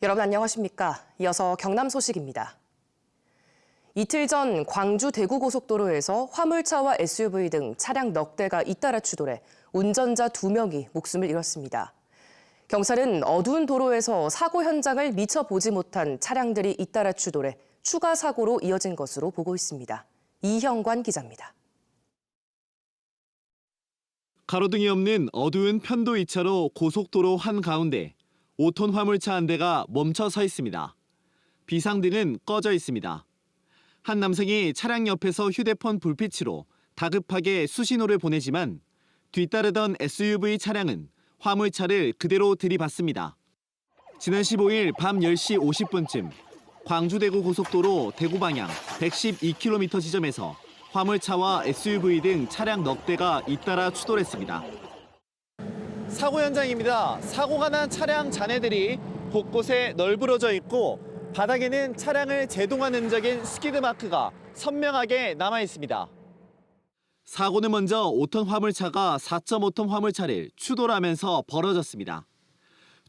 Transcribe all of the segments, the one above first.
여러분 안녕하십니까? 이어서 경남 소식입니다. 이틀 전 광주 대구 고속도로에서 화물차와 SUV 등 차량 넉 대가 잇따라 추돌해 운전자 2명이 목숨을 잃었습니다. 경찰은 어두운 도로에서 사고 현장을 미처 보지 못한 차량들이 잇따라 추돌해 추가 사고로 이어진 것으로 보고 있습니다. 이형관 기자입니다. 가로등이 없는 어두운 편도 2차로 고속도로 한가운데 5톤 화물차 한 대가 멈춰 서 있습니다. 비상등은 꺼져 있습니다. 한 남성이 차량 옆에서 휴대폰 불빛으로 다급하게 수신호를 보내지만 뒤따르던 SUV 차량은 화물차를 그대로 들이받습니다. 지난 15일 밤 10시 50분쯤 광주-대구 고속도로 대구 방향 112km 지점에서 화물차와 SUV 등 차량 넉 대가 잇따라 추돌했습니다. 사고 현장입니다. 사고가 난 차량 잔해들이 곳곳에 널브러져 있고 바닥에는 차량을 제동한 흔적인 스키드 마크가 선명하게 남아 있습니다. 사고는 먼저 5톤 화물차가 4.5톤 화물차를 추돌하면서 벌어졌습니다.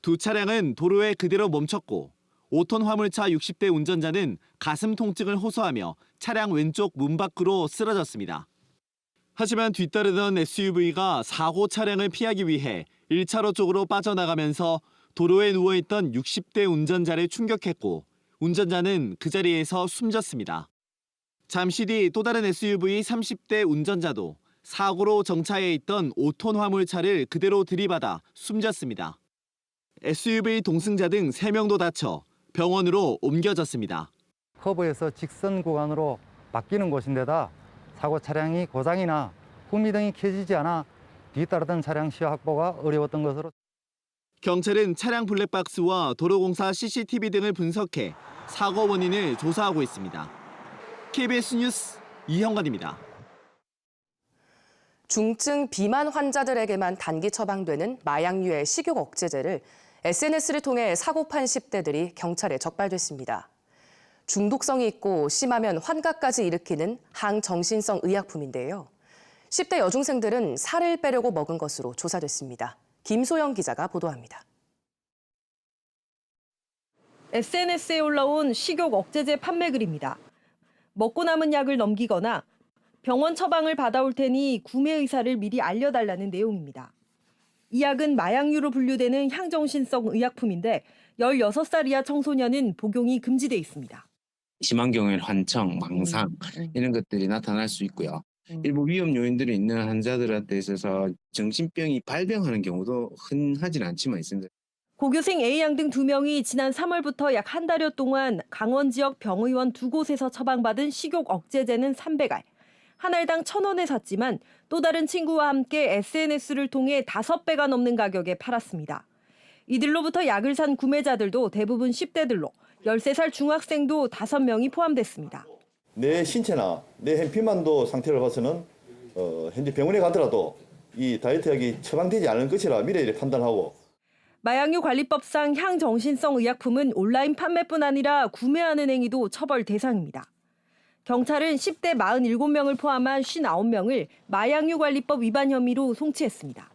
두 차량은 도로에 그대로 멈췄고 5톤 화물차 60대 운전자는 가슴 통증을 호소하며 차량 왼쪽 문 밖으로 쓰러졌습니다. 하지만 뒤따르던 SUV가 사고 차량을 피하기 위해 1차로 쪽으로 빠져나가면서 도로에 누워있던 60대 운전자를 충격했고 운전자는 그 자리에서 숨졌습니다. 잠시 뒤 또 다른 SUV 30대 운전자도 사고로 정차해 있던 5톤 화물차를 그대로 들이받아 숨졌습니다. SUV 동승자 등 3명도 다쳐 병원으로 옮겨졌습니다. 커브에서 직선 구간으로 바뀌는 곳인데다 사고 차량이 고장이나 후미등이 켜지지 않아 뒤따르던 차량 시야 확보가 어려웠던 것으로. 경찰은 차량 블랙박스와 도로공사 CCTV 등을 분석해 사고 원인을 조사하고 있습니다. KBS 뉴스 이형관입니다. 중증 비만 환자들에게만 단기 처방되는 마약류의 식욕 억제제를 SNS를 통해 사고판 10대들이 경찰에 적발됐습니다. 중독성이 있고 심하면 환각까지 일으키는 항정신성 의약품인데요. 10대 여중생들은 살을 빼려고 먹은 것으로 조사됐습니다. 김소영 기자가 보도합니다. SNS에 올라온 식욕 억제제 판매 글입니다. 먹고 남은 약을 넘기거나 병원 처방을 받아올 테니 구매 의사를 미리 알려달라는 내용입니다. 이 약은 마약류로 분류되는 향정신성 의약품인데 16살 이하 청소년은 복용이 금지돼 있습니다. 심한 경우에는 환청, 망상 이런 것들이 나타날 수 있고요. 일부 위험 요인들이 있는 환자들한테 있어서 정신병이 발병하는 경우도 흔하진 않지만 있습니다. 고교생 A양 등 2명이 지난 3월부터 약 한 달여 동안 강원 지역 병의원 2곳에서 처방받은 식욕 억제제는 300알, 한 알당 1,000원에 샀지만 또 다른 친구와 함께 SNS를 통해 5배가 넘는 가격에 팔았습니다. 이들로부터 약을 산 구매자들도 대부분 10대들로 13살 중학생도 5명이 포함됐습니다. 내 신체나 내 비만도 상태를 봐서는 현재 병원에 가더라도 이 다이어트약이 처방되지 않을 것이라 미래를 판단하고. 마약류 관리법상 향정신성 의약품은 온라인 판매뿐 아니라 구매하는 행위도 처벌 대상입니다. 경찰은 10대 47명을 포함한 59명을 마약류 관리법 위반 혐의로 송치했습니다.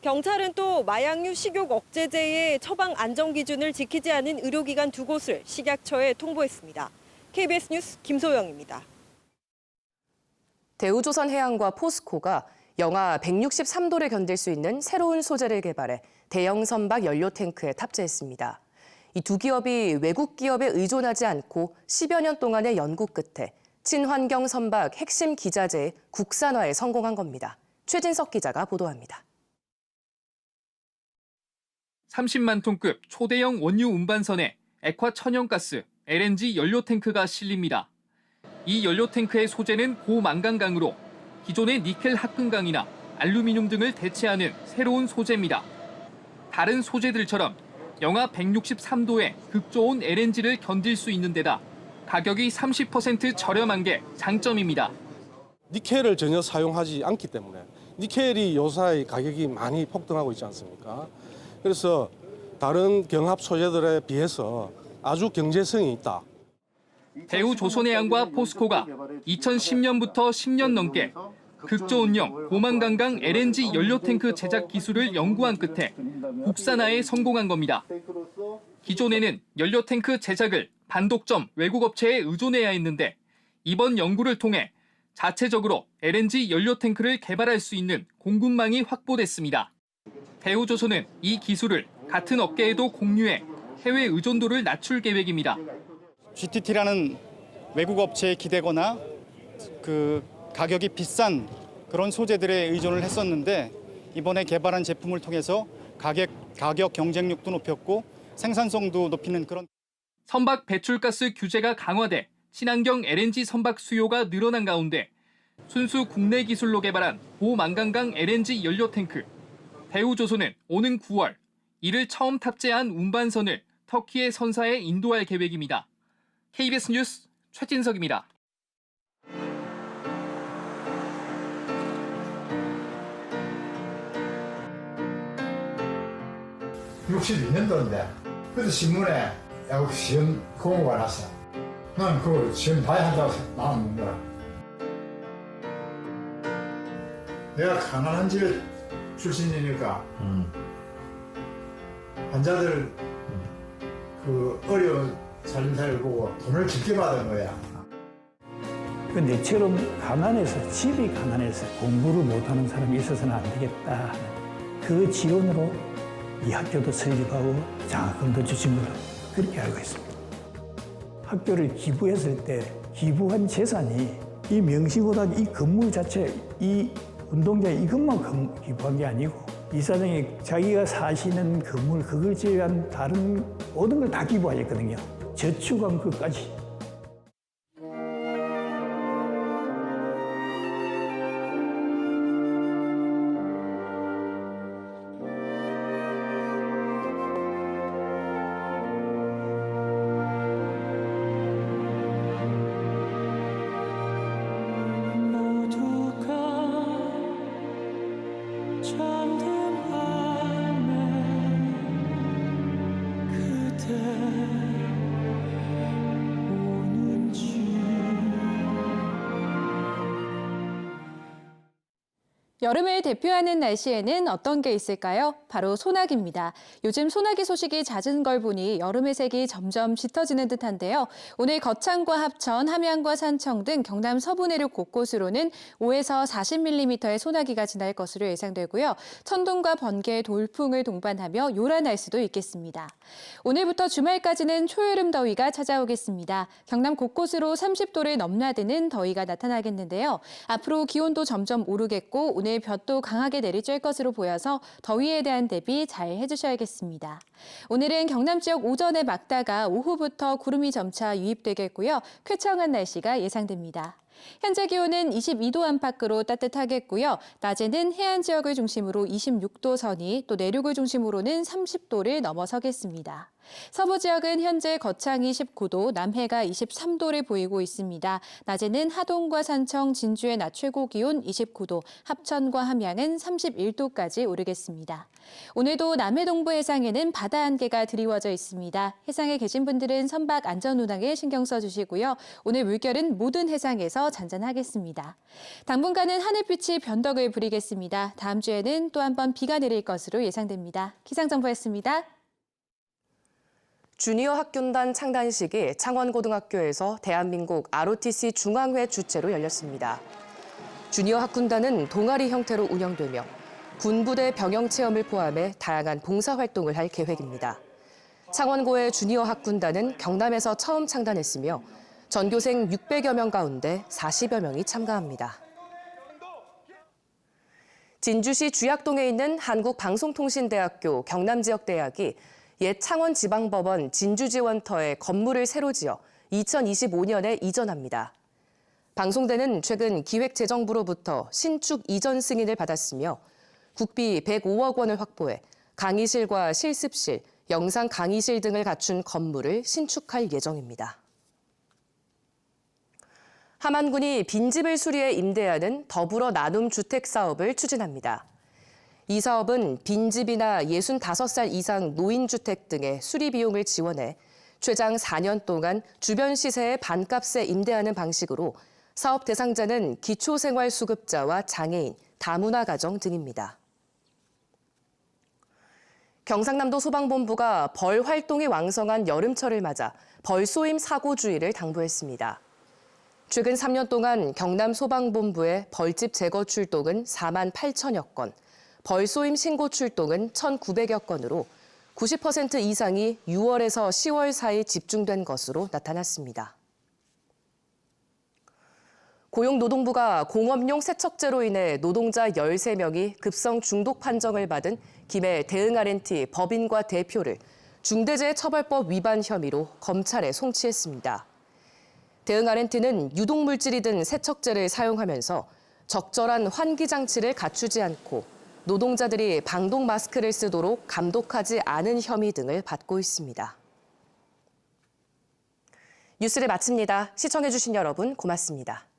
경찰은 또 마약류 식욕 억제제의 처방 안전 기준을 지키지 않은 의료기관 2곳을 식약처에 통보했습니다. KBS 뉴스 김소영입니다. 대우조선해양과 포스코가 영하 163도를 견딜 수 있는 새로운 소재를 개발해 대형 선박 연료 탱크에 탑재했습니다. 이 두 기업이 외국 기업에 의존하지 않고 10여 년 동안의 연구 끝에 친환경 선박 핵심 기자재의 국산화에 성공한 겁니다. 최진석 기자가 보도합니다. 30만 톤급 초대형 원유 운반선에 액화 천연가스, LNG 연료 탱크가 실립니다. 이 연료 탱크의 소재는 고망간강으로 기존의 니켈 합금강이나 알루미늄 등을 대체하는 새로운 소재입니다. 다른 소재들처럼 영하 163도의 극저온 LNG를 견딜 수 있는 데다 가격이 30% 저렴한 게 장점입니다. 니켈을 전혀 사용하지 않기 때문에 니켈이 요사이 가격이 많이 폭등하고 있지 않습니까? 그래서 다른 경합 소재들에 비해서 아주 경제성이 있다. 대우조선해양과 포스코가 2010년부터 10년 넘게 극저온형 고망강강 LNG 연료 탱크 제작 기술을 연구한 끝에 국산화에 성공한 겁니다. 기존에는 연료탱크 제작을 반독점 외국 업체에 의존해야 했는데 이번 연구를 통해 자체적으로 LNG 연료탱크를 개발할 수 있는 공급망이 확보됐습니다. 대우조선은 이 기술을 같은 업계에도 공유해 해외 의존도를 낮출 계획입니다. GTT라는 외국 업체에 기대거나 그 가격이 비싼 그런 소재들에 의존을 했었는데 이번에 개발한 제품을 통해서 가격 경쟁력도 높였고 생산성도 높이는 그런 선박 배출가스 규제가 강화돼 친환경 LNG 선박 수요가 늘어난 가운데 순수 국내 기술로 개발한 고만강강 LNG 연료탱크. 대우조선은 오는 9월 이를 처음 탑재한 운반선을 터키의 선사에 인도할 계획입니다. KBS 뉴스 최진석입니다. 62년도인데 그때 신문에 야구 시험 공고가 났어. 난 그걸 시험 봐야 한다고 마음 먹는 거야. 내가 가난한 집 출신이니까 환자들 그 어려운 살림살이를 보고 돈을 적게 받은 거야. 근데 내처럼 가난해서 집이 가난해서 공부를 못하는 사람이 있어서는 안 되겠다. 그 지원으로 이 학교도 설립하고 장학금도 주신 걸로 그렇게 알고 있습니다. 학교를 기부했을 때 기부한 재산이 이 명시고등학교 이 건물 자체 이 운동장에 이것만 기부한 게 아니고 이사장이 자기가 사시는 건물 그걸 제외한 다른 모든 걸 다 기부하셨거든요. 저축한 것까지. 여름을 대표하는 날씨에는 어떤 게 있을까요? 바로 소나기입니다. 요즘 소나기 소식이 잦은 걸 보니 여름의 색이 점점 짙어지는 듯한데요. 오늘 거창과 합천, 함양과 산청 등 경남 서부 내륙 곳곳으로는 5에서 40mm의 소나기가 지날 것으로 예상되고요. 천둥과 번개, 돌풍을 동반하며 요란할 수도 있겠습니다. 오늘부터 주말까지는 초여름 더위가 찾아오겠습니다. 경남 곳곳으로 30도를 넘나드는 더위가 나타나겠는데요. 앞으로 기온도 점점 오르겠고 오늘 볕도 강하게 내리쬐 것으로 보여서 더위에 대한 대비 잘 해주셔야겠습니다. 오늘은 경남 지역 오전에 맑다가 오후부터 구름이 점차 유입되겠고요. 쾌청한 날씨가 예상됩니다. 현재 기온은 22도 안팎으로 따뜻하겠고요. 낮에는 해안 지역을 중심으로 26도 선이 또 내륙을 중심으로는 30도를 넘어서겠습니다. 서부 지역은 현재 거창이 19도, 남해가 23도를 보이고 있습니다. 낮에는 하동과 산청, 진주의 낮 최고 기온 29도, 합천과 함양은 31도까지 오르겠습니다. 오늘도 남해 동부 해상에는 바다 안개가 드리워져 있습니다. 해상에 계신 분들은 선박 안전 운항에 신경 써주시고요. 오늘 물결은 모든 해상에서 잔잔하겠습니다. 당분간은 하늘빛이 변덕을 부리겠습니다. 다음 주에는 또 한 번 비가 내릴 것으로 예상됩니다. 기상정보였습니다. 주니어 학군단 창단식이 창원고등학교에서 대한민국 ROTC 중앙회 주최로 열렸습니다. 주니어 학군단은 동아리 형태로 운영되며 군부대 병영 체험을 포함해 다양한 봉사활동을 할 계획입니다. 창원고의 주니어 학군단은 경남에서 처음 창단했으며 전교생 600여 명 가운데 40여 명이 참가합니다. 진주시 주약동에 있는 한국방송통신대학교 경남지역대학이 옛 창원지방법원 진주지원터에 건물을 새로 지어 2025년에 이전합니다. 방송대는 최근 기획재정부로부터 신축 이전 승인을 받았으며 국비 105억 원을 확보해 강의실과 실습실, 영상 강의실 등을 갖춘 건물을 신축할 예정입니다. 함안군이 빈집을 수리해 임대하는 더불어 나눔 주택 사업을 추진합니다. 이 사업은 빈집이나 65살 이상 노인주택 등의 수리 비용을 지원해 최장 4년 동안 주변 시세의 반값에 임대하는 방식으로 사업 대상자는 기초생활수급자와 장애인, 다문화 가정 등입니다. 경상남도 소방본부가 벌 활동이 왕성한 여름철을 맞아 벌 쏘임 사고 주의를 당부했습니다. 최근 3년 동안 경남 소방본부의 벌집 제거 출동은 4만 8천여 건, 벌 쏘임 신고 출동은 1,900여 건으로 90% 이상이 6월에서 10월 사이 집중된 것으로 나타났습니다. 고용노동부가 공업용 세척제로 인해 노동자 13명이 급성 중독 판정을 받은 김해 대응 R&T 법인과 대표를 중대재해처벌법 위반 혐의로 검찰에 송치했습니다. 대응 R&T는 유독물질이 든 세척제를 사용하면서 적절한 환기 장치를 갖추지 않고 노동자들이 방독 마스크를 쓰도록 감독하지 않은 혐의 등을 받고 있습니다. 뉴스를 마칩니다. 시청해주신 여러분 고맙습니다.